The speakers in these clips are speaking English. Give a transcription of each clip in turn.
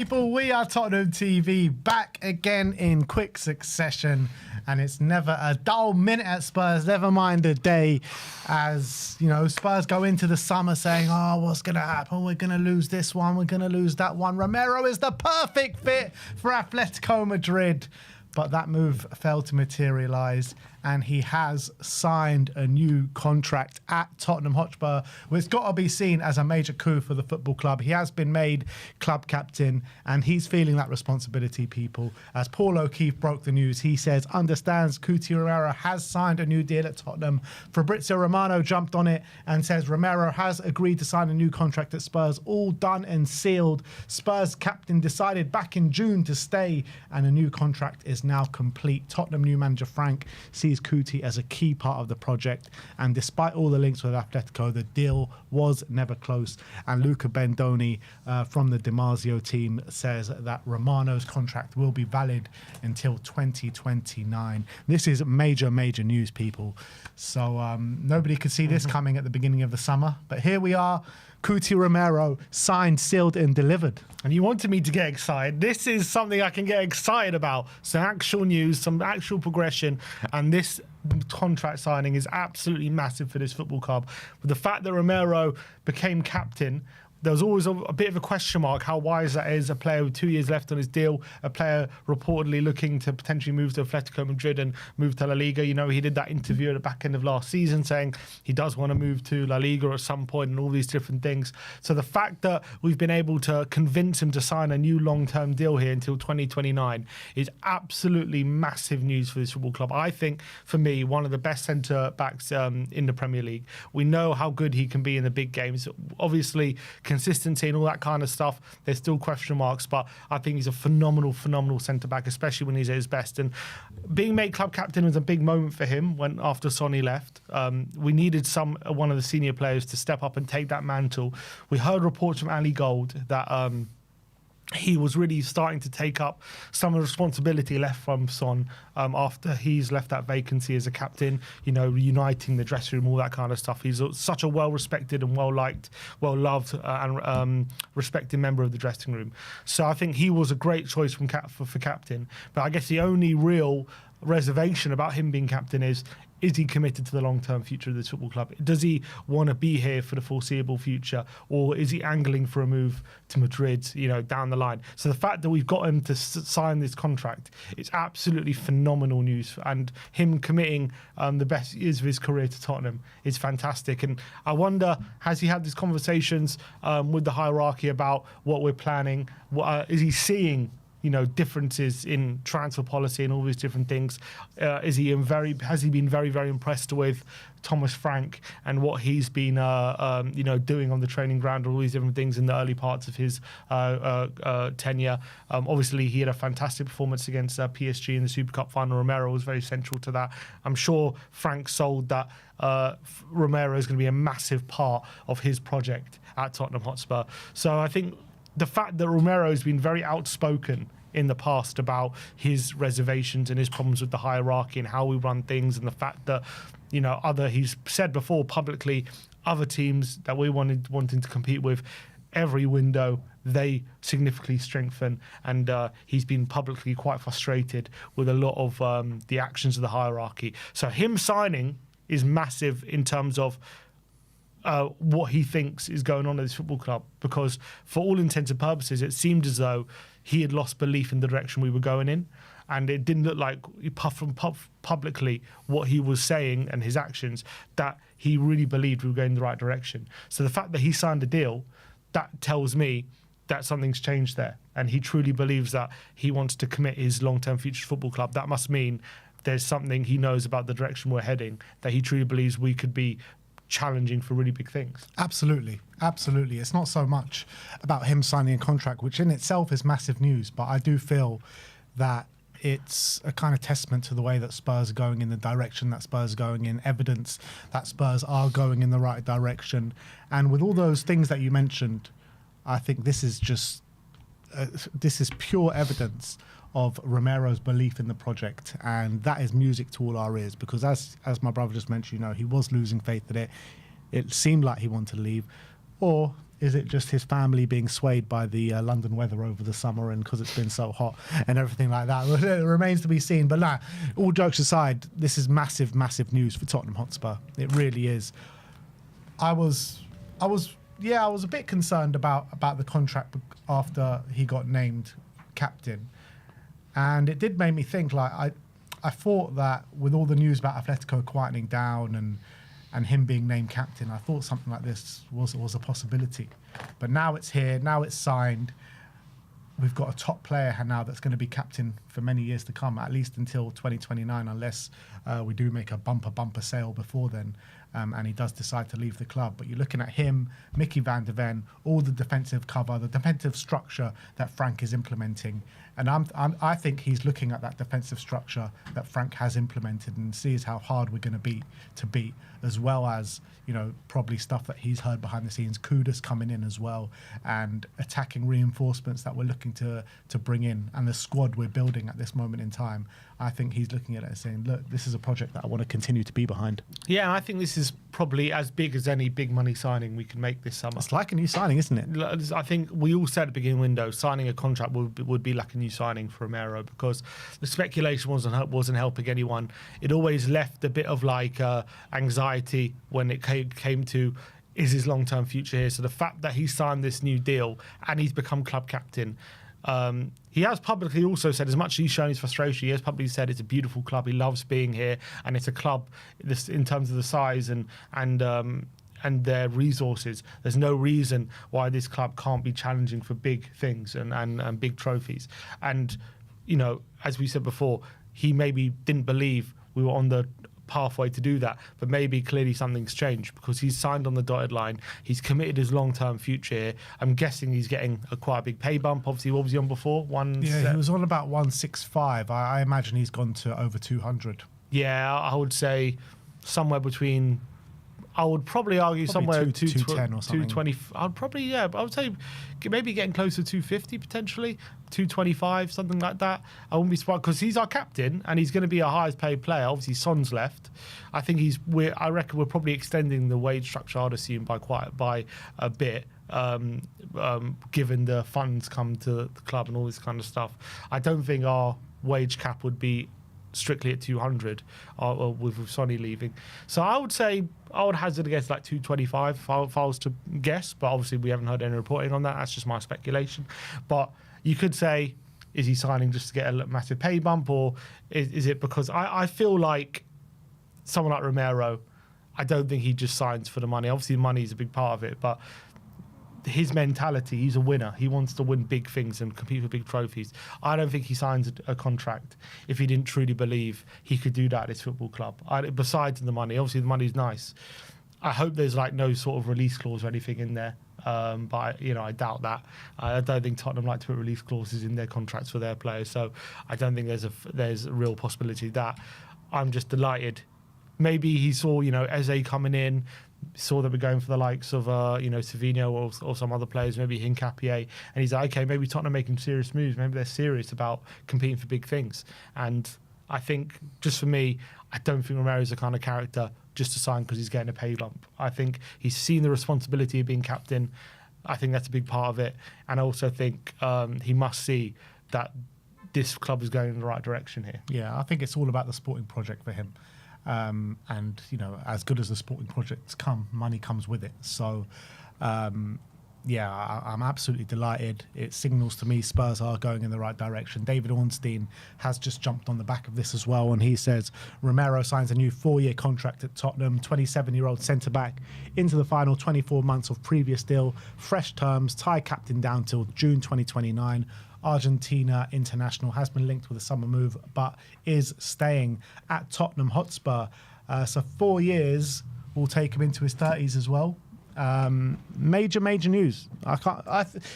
People, we are Tottenham TV, back again in quick succession, and it's never a dull minute at Spurs, never mind a day, as you know, Spurs go into the summer saying, oh, what's going to happen? We're going to lose this one, we're going to lose that one. Romero is the perfect fit for Atletico Madrid, but that move failed to materialise, and he has signed a new contract at Tottenham Hotspur, which has got to be seen as a major coup for the football club. He has been made club captain, and he's feeling that responsibility, people. As Paul O'Keefe broke the news, he says, understands Cuti Romero has signed a new deal at Tottenham. Fabrizio Romano jumped on it and says Romero has agreed to sign a new contract at Spurs, all done and sealed. Spurs captain decided back in June to stay, and a new contract is now complete. Tottenham new manager Frank sees Cuti as a key part of the project, and despite all the links with Atletico, the deal was never close. And Luca Bendoni from the Di Marzio team says that Romano's contract will be valid until 2029. This is major news, people. So nobody could see this coming at the beginning of the summer, but here we are. Cuti Romero signed, sealed and delivered. And you wanted me to get excited. This is something I can get excited about. Some actual news, some actual progression, and this contract signing is absolutely massive for this football club. With the fact that Romero became captain, there was always a bit of a question mark how wise that is. A player with 2 years left on his deal, a player reportedly looking to potentially move to Atletico Madrid and move to La Liga. You know, he did that interview at the back end of last season saying he does want to move to La Liga at some point and all these different things. So the fact that we've been able to convince him to sign a new long-term deal here until 2029 is absolutely massive news for this football club. I think, for me, one of the best centre-backs in the Premier League. We know how good he can be in the big games. Obviously, consistency and all that kind of stuff, there's still question marks, but I think he's a phenomenal centre-back, especially when he's at his best. And being made club captain was a big moment for him when after Sonny left. We needed one of the senior players to step up and take that mantle. We heard reports from Ali Gold that he was really starting to take up some of the responsibility left from Son after he's left that vacancy as a captain, you know, uniting the dressing room, all that kind of stuff. He's such a well-respected and well-liked, well-loved and respected member of the dressing room. So I think he was a great choice for captain. But I guess the only real reservation about him being captain is he committed to the long-term future of this football club? Does he want to be here for the foreseeable future, or is he angling for a move to Madrid, you know, down the line? So the fact that we've got him to sign this contract, it's absolutely phenomenal news, and him committing the best years of his career to Tottenham is fantastic. And I wonder, has he had these conversations with the hierarchy about what we're planning? Is he seeing, you know, differences in transfer policy and all these different things? Has he been very impressed with Thomas Frank and what he's been, you know, doing on the training ground, all these different things in the early parts of his tenure? Obviously, he had a fantastic performance against PSG in the Super Cup final. Romero was very central to that. I'm sure Frank sold that Romero is going to be a massive part of his project at Tottenham Hotspur. So I think the fact that Romero has been very outspoken in the past about his reservations and his problems with the hierarchy and how we run things, and the fact that, you know, he's said before publicly, other teams that we wanting to compete with, every window they significantly strengthen, and he's been publicly quite frustrated with a lot of the actions of the hierarchy. So him signing is massive in terms of what he thinks is going on at this football club, because for all intents and purposes it seemed as though he had lost belief in the direction we were going in, and it didn't look like publicly what he was saying and his actions that he really believed we were going in the right direction. So the fact that he signed a deal, that tells me that something's changed there, and he truly believes that he wants to commit his long-term future to football club. That must mean there's something he knows about the direction we're heading, that he truly believes we could be challenging for really big things. Absolutely. It's not so much about him signing a contract, which in itself is massive news, but I do feel that it's a kind of testament to the way that Spurs are going in the direction that Spurs are going in, evidence that Spurs are going in the right direction. And with all those things that you mentioned, I think this is just this is pure evidence of Romero's belief in the project, and that is music to all our ears, because as my brother just mentioned, you know, he was losing faith in it. It seemed like he wanted to leave, or Is it just his family being swayed by the London weather over the summer and because it's been so hot and everything like that? It remains to be seen. But nah, all jokes aside, this is massive, massive news for Tottenham Hotspur. It really is. I was a bit concerned about the contract after he got named captain, and it did make me think. Like I thought that with all the news about Atletico quietening down and him being named captain, I thought something like this was a possibility. But now it's here. Now it's signed. We've got a top player now that's going to be captain for many years to come, at least until 2029, unless we do make a bumper sale before then, and he does decide to leave the club. But you're looking at him, Mickey van der Ven, all the defensive cover, the defensive structure that Frank is implementing. And I think he's looking at that defensive structure that Frank has implemented and sees how hard we're going to beat, as well as, you know, probably stuff that he's heard behind the scenes, Kudus coming in as well, and attacking reinforcements that we're looking to bring in, and the squad we're building at this moment in time. I think he's looking at it and saying, look, this is a project that I want to continue to be behind. Yeah, I think this is probably as big as any big money signing we can make this summer. It's like a new signing, isn't it? I think we all said at the beginning window, signing a contract would be like a new signing for Romero, because the speculation wasn't helping anyone. It always left a bit of like anxiety when it came to, is his long-term future here? So the fact that he signed this new deal and he's become club captain, he has publicly also said, as much as he's shown his frustration, he has publicly said it's a beautiful club, he loves being here, and it's a club this in terms of the size and their resources, there's no reason why this club can't be challenging for big things and big trophies. And, you know, as we said before, he maybe didn't believe we were on the pathway to do that, but maybe clearly something's changed, because he's signed on the dotted line, he's committed his long-term future here. I'm guessing he's getting quite a big pay bump. Obviously, what was he on before? He was on about 165. I imagine he's gone to over 200. Yeah, I would say somewhere between, I would probably argue somewhere 210 or something. 220. I would say maybe getting close to 250 potentially, 225, something like that. I wouldn't be surprised, because he's our captain and he's going to be our highest paid player. Obviously, Son's left. I think I reckon we're probably extending the wage structure, I'd assume, by a bit. Given the funds come to the club and all this kind of stuff, I don't think our wage cap would be strictly at 200 with Sonny leaving. So I would say, I would hazard a guess like 225 if I was to guess, but obviously we haven't heard any reporting on that. That's just my speculation. But you could say, is he signing just to get a massive pay bump, or is it because I feel like someone like Romero, I don't think he just signs for the money. Obviously money is a big part of it, but his mentality, he's a winner. He wants to win big things and compete for big trophies. I don't think he signs a contract if he didn't truly believe he could do that at his football club. Besides the money, obviously the money's nice. I hope there's like no sort of release clause or anything in there. But I doubt that. I don't think Tottenham like to put release clauses in their contracts for their players. So I don't think there's a real possibility of that. I'm just delighted. Maybe he saw, Eze coming in, saw that we're going for the likes of, Savino or some other players, maybe Hincapié, and he's like, okay, maybe Tottenham making serious moves. Maybe they're serious about competing for big things. And I think, just for me, I don't think Romero's the kind of character just to sign because he's getting a pay bump. I think he's seen the responsibility of being captain. I think that's a big part of it. And I also think he must see that this club is going in the right direction here. Yeah, I think it's all about the sporting project for him. And as good as the sporting projects come, money comes with it. So I'm absolutely delighted. It signals to me Spurs are going in the right direction. David Ornstein has just jumped on the back of this as well, and he says Romero signs a new 4-year contract at Tottenham, 27-year-old centre-back into the final 24 months of previous deal, fresh terms, tie captain down till June 2029. Argentina international, has been linked with a summer move, but is staying at Tottenham Hotspur. So 4 years will take him into his 30s as well. Major news.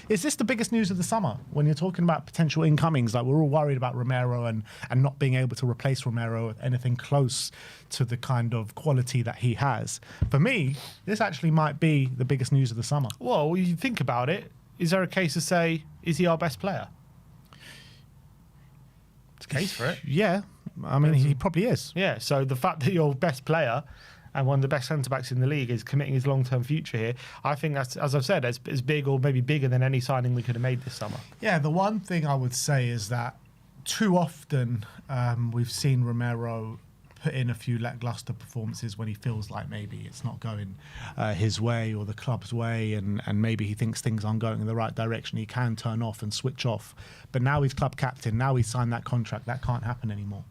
Is this the biggest news of the summer when you're talking about potential incomings? Like, we're all worried about Romero and not being able to replace Romero with anything close to the kind of quality that he has. For me, this actually might be the biggest news of the summer. Well, when you think about it, is there a case to say, is he our best player? It's a case for it. Yeah. I mean, he probably is. Yeah, so the fact that your best player and one of the best centre-backs in the league is committing his long-term future here. I think that's, as I've said, as big or maybe bigger than any signing we could have made this summer. Yeah, the one thing I would say is that too often we've seen Romero put in a few lackluster performances when he feels like maybe it's not going his way or the club's way, and maybe he thinks things aren't going in the right direction. He can turn off and switch off. But now he's club captain. Now he's signed that contract. That can't happen anymore.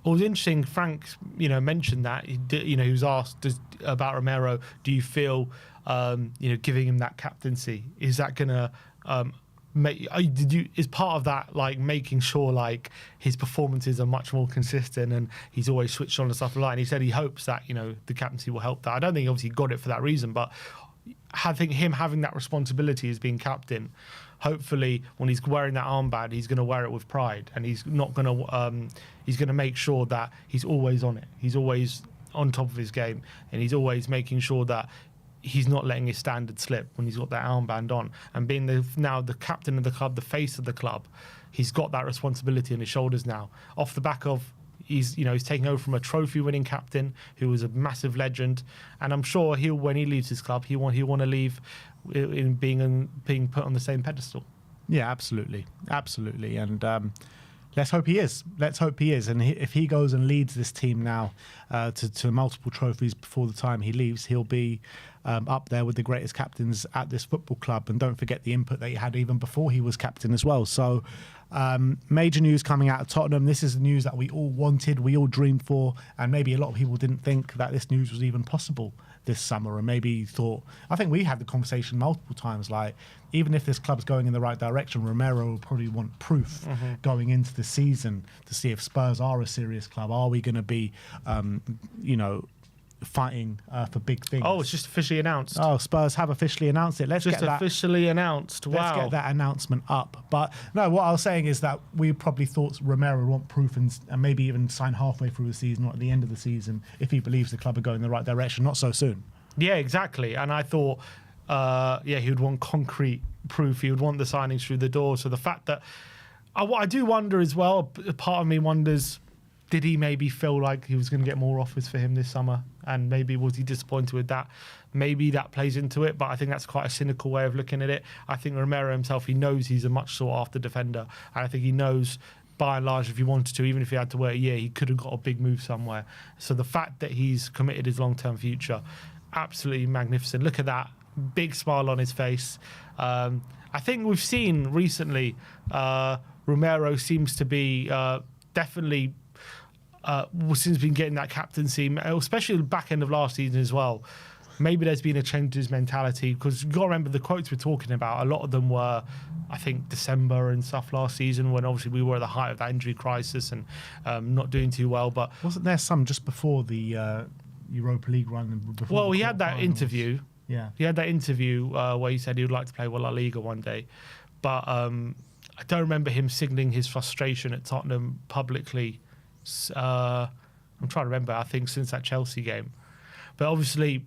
Well, it was interesting. Frank, mentioned that. He was asked about Romero. Do you feel, giving him that captaincy, is that gonna is part of that like making sure like his performances are much more consistent and he's always switched on and stuff like that? And he said he hopes that the captaincy will help that. I don't think he obviously got it for that reason, but I think him having that responsibility as being captain, hopefully when he's wearing that armband, he's going to wear it with pride, and he's not going to he's going to make sure that he's always on it. He's always on top of his game, and he's always making sure that he's not letting his standard slip when he's got that armband on. And being now the captain of the club, the face of the club, he's got that responsibility on his shoulders now. Off the back of he's taking over from a trophy-winning captain who was a massive legend, and I'm sure when he leaves his club, he'll want to leave in being put on the same pedestal. Yeah, absolutely, and let's hope he is. And if he goes and leads this team now to multiple trophies before the time he leaves, he'll be up there with the greatest captains at this football club. And don't forget the input that he had even before he was captain as well. So major news coming out of Tottenham. This is the news that we all wanted, we all dreamed for, and maybe a lot of people didn't think that this news was even possible this summer, and maybe thought, I think we had the conversation multiple times, like even if this club's going in the right direction, Romero will probably want proof going into the season to see if Spurs are a serious club. Are we going to be fighting for big things? Oh, it's just officially announced. Oh, Spurs have officially announced it. Let's get that officially announced. Wow. Let's get that announcement up. But no, what I was saying is that we probably thought Romero would want proof and maybe even sign halfway through the season or at the end of the season if he believes the club are going in the right direction. Not so soon. Yeah, exactly. And I thought, he would want concrete proof. He would want the signings through the door. So the fact that I do wonder as well, part of me wonders, did he maybe feel like he was going to get more offers for him this summer? And maybe was he disappointed with that? Maybe that plays into it, but I think that's quite a cynical way of looking at it. I think Romero himself, he knows he's a much sought-after defender. And I think he knows, by and large, if he wanted to, even if he had to wait a year, he could have got a big move somewhere. So the fact that he's committed his long-term future, absolutely magnificent. Look at that. Big smile on his face. I think we've seen recently Romero seems to be definitely... since been getting that captaincy, especially the back end of last season as well, maybe there's been a change to his mentality, because you've got to remember the quotes we're talking about, a lot of them were, I think, December and stuff last season, when obviously we were at the height of that injury crisis and not doing too well. But wasn't there some just before the Europa League run? Well, he had that interview. Yeah, he had that interview where he said he would like to play La Liga one day, but I don't remember him signalling his frustration at Tottenham publicly. I'm trying to remember, I think since that Chelsea game. But obviously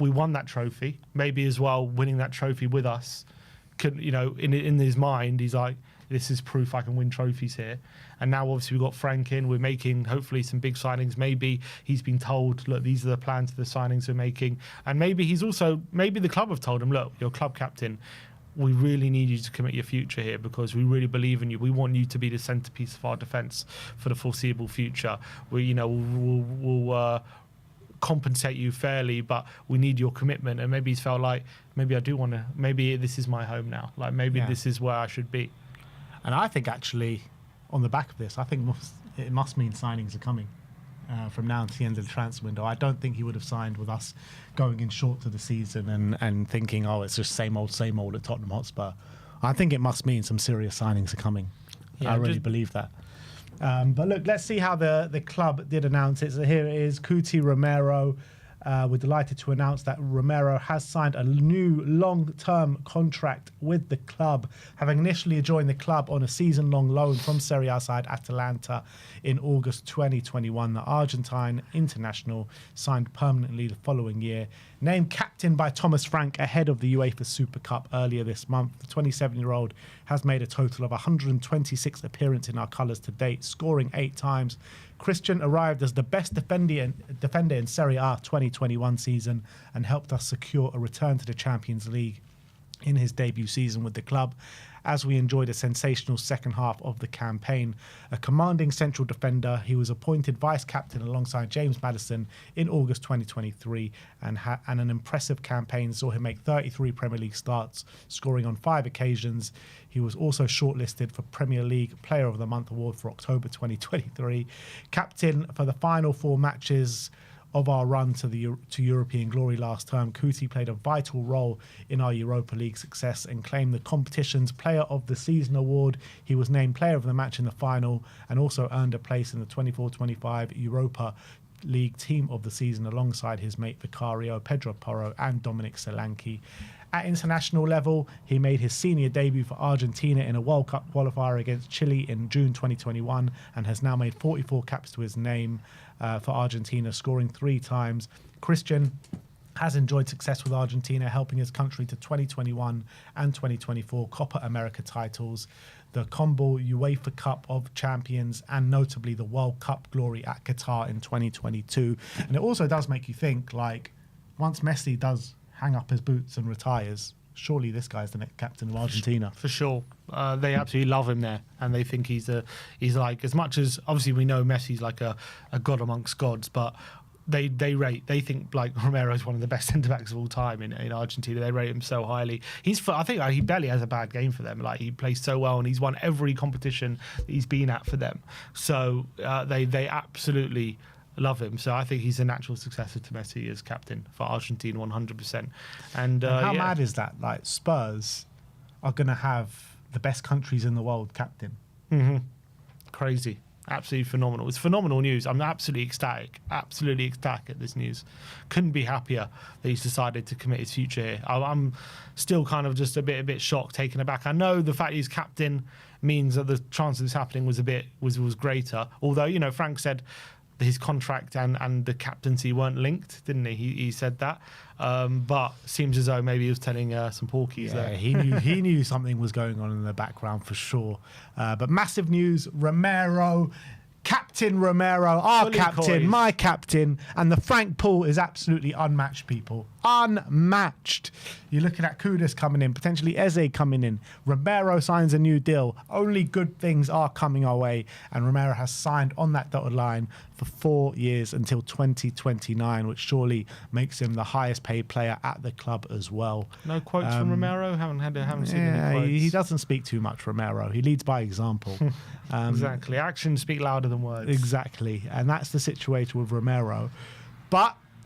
we won that trophy. Maybe as well winning that trophy with us could, in his mind, he's like, this is proof I can win trophies here. And now obviously we've got Frank in, we're making hopefully some big signings. Maybe he's been told, look, these are the plans for the signings we're making. And maybe maybe the club have told him, look, you're club captain, we really need you to commit your future here because we really believe in you. We want you to be the centerpiece of our defence for the foreseeable future. We'll compensate you fairly, but we need your commitment. And maybe he's felt like, maybe I do want to, maybe this is my home now. Like maybe this is where I should be. And I think actually, on the back of this, I think it must mean signings are coming. From now to the end of the transfer window. I don't think he would have signed with us going in short to the season and thinking, oh, it's just same old at Tottenham Hotspur. I think it must mean some serious signings are coming. I really believe that. But look, let's see how the club did announce it. So here it is, Cuti Romero. We're delighted to announce that Romero has signed a new long-term contract with the club, having initially joined the club on a season-long loan from Serie A side Atalanta in August 2021. The Argentine international signed permanently the following year. Named captain by Thomas Frank ahead of the UEFA Super Cup earlier this month, the 27-year-old has made a total of 126 appearances in our colours to date, scoring 8 times. Christian arrived as the best defender in Serie A 2021 season and helped us secure a return to the Champions League in his debut season with the club, as we enjoyed a sensational second half of the campaign. A commanding central defender, he was appointed vice-captain alongside James Maddison in August 2023 and an impressive campaign saw him make 33 Premier League starts, scoring on 5 occasions. He was also shortlisted for Premier League Player of the Month award for October 2023. Captain for the final 4 matches of our run to European glory last term, Kuti played a vital role in our Europa League success and claimed the competition's Player of the Season award. He was named Player of the Match in the final and also earned a place in the 24-25 Europa League Team of the Season alongside his mate Vicario, Pedro Porro and Dominic Solanke. At international level, he made his senior debut for Argentina in a World Cup qualifier against Chile in June 2021 and has now made 44 caps to his name for Argentina, scoring 3 times. Christian has enjoyed success with Argentina, helping his country to 2021 and 2024 Copa America titles, the CONMEBOL UEFA Cup of Champions, and notably the World Cup glory at Qatar in 2022. And it also does make you think, like, once Messi does hang up his boots and retires, surely this guy's the next captain of Argentina. For sure. They absolutely love him there, and they think he's like, as much as obviously we know Messi's like a god amongst gods, but they think like Romero is one of the best centre backs of all time in Argentina. They rate him so highly. I think he barely has a bad game for them. Like, he plays so well, and he's won every competition that he's been at for them. So they absolutely love him. So I think he's a natural successor to Messi as captain for Argentina, 100%. And how mad is that? Like, Spurs are going to have the best countries in the world captain. Mm-hmm. Crazy. Absolutely phenomenal. It's phenomenal news. I'm absolutely ecstatic at this news. Couldn't be happier that he's decided to commit his future here. I'm still kind of just a bit shocked, taken aback. I know the fact he's captain means that the chance of this happening was greater. Although, you know, Frank said his contract and the captaincy weren't linked, didn't he? He said that. But seems as though maybe he was telling some porkies there. He knew something was going on in the background for sure. But massive news, Romero, Captain Romero, our Fully captain, COYS. my captain, and the Frank pool is absolutely unmatched, people. Unmatched. You're looking at Kudus coming in, potentially Eze coming in. Romero signs a new deal. Only good things are coming our way, and Romero has signed on that dotted line for 4 years until 2029, which surely makes him the highest paid player at the club as well. No quotes from Romero? Haven't seen any quotes. He doesn't speak too much, Romero. He leads by example. Exactly. Actions speak louder than words. Exactly. And that's the situation with Romero. But